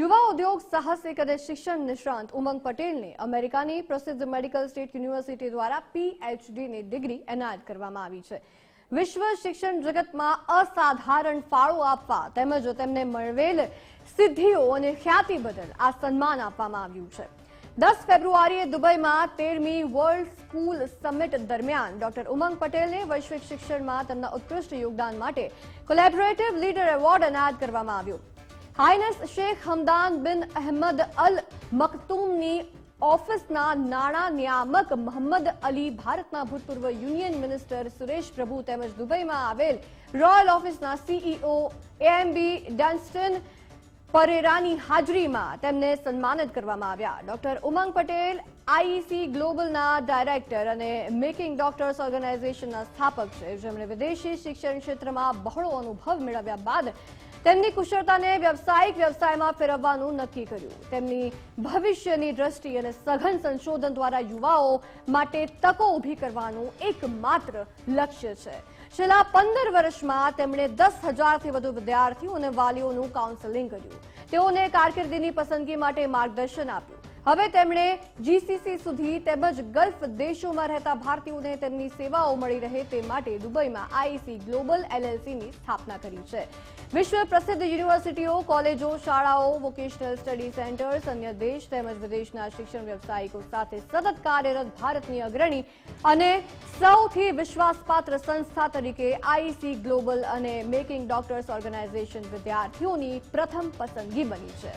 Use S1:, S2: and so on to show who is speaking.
S1: યુવા ઉદ્યોગ સાહસિક અને શિક્ષણ નિષ્ણાંત ઉમંગ પટેલને અમેરિકાની પ્રસિદ્ધ મેડિકલ સ્ટેટ યુનિવર્સિટી દ્વારા પીએચડીની ડિગ્રી એનાયત કરવામાં આવી છે। વિશ્વ શિક્ષણ જગતમાં અસાધારણ ફાળો આપવા તેમજ તેમને મળેલ સિદ્ધિઓ અને ખ્યાતિ બદલ આ સન્માન આપવામાં આવ્યું છે। 10 ફેબ્રુઆરીએ દુબઈમાં 13મી વર્લ્ડ સ્કૂલ સમિટ દરમિયાન ડોક્ટર ઉમંગ પટેલને વૈશ્વિક શિક્ષણમાં તેમના ઉત્કૃષ્ટ યોગદાન માટે કોલેબોરેટિવ લીડર એવોર્ડ એનાયત કરવામાં આવ્યો। હાઇનેસ શેખ હમદાન બિન અહેમદ અલ મકતૂમની ઓફિસના નાણાં નિયામક મોહમ્મદ અલી, ભારતના ભૂતપૂર્વ યુનિયન મિનિસ્ટર સુરેશ પ્રભુ તેમજ દુબઈમાં આવેલ રોયલ ઓફિસના સીઈઓ એએમબી ડેન્સ્ટન પરેરાની હાજરીમાં તેમને સન્માનિત કરવામાં આવ્યા। ડોક્ટર ઉમંગ પટેલ આઈઈસી ગ્લોબલના ડાયરેક્ટર અને મેકિંગ ડોક્ટર્સ ઓર્ગેનાઇઝેશનના સ્થાપક છે, જેમણે વિદેશી શિક્ષણ ક્ષેત્રમાં બહોળો અનુભવ મેળવ્યા બાદ તેમની કુશળતાને વ્યવસાયિક વ્યવસાયમાં ફેરવવાનું નક્કી કર્યું। તેમની ભવિષ્યની દ્રષ્ટિ અને સઘન સંશોધન દ્વારા યુવાઓ માટે તકો ઊભી કરવાનું એકમાત્ર લક્ષ્ય છે। છેલ્લા 15 વર્ષમાં તેમણે 10,000થી વધુ વિદ્યાર્થીઓ અને વાલીઓનું કાઉન્સેલિંગ કર્યું, તેઓને કારકિર્દીની પસંદગી માટે માર્ગદર્શન આપ્યું। હવે તેમણે જીસીસી સુધી તેમજ ગલ્ફ દેશોમાં રહેતા ભારતીયોને તેમની સેવાઓ મળી રહે તે માટે દુબઈમાં આઈઈસી ગ્લોબલ એલએલસીની સ્થાપના કરી છે। વિશ્વ પ્રસિદ્ધ યુનિવર્સિટીઓ, કોલેજો, શાળાઓ, વોકેશનલ સ્ટડી સેન્ટર્સ, અન્ય દેશ તેમજ વિદેશના શિક્ષણ વ્યવસાયિકો સાથે સતત કાર્યરત ભારતની અગ્રણી અને સૌથી વિશ્વાસપાત્ર સંસ્થા તરીકે આઈઈસી ગ્લોબલ અને મેકિંગ ડોક્ટર્સ ઓર્ગેનાઇઝેશન વિદ્યાર્થીઓની પ્રથમ પસંદગી બની છે।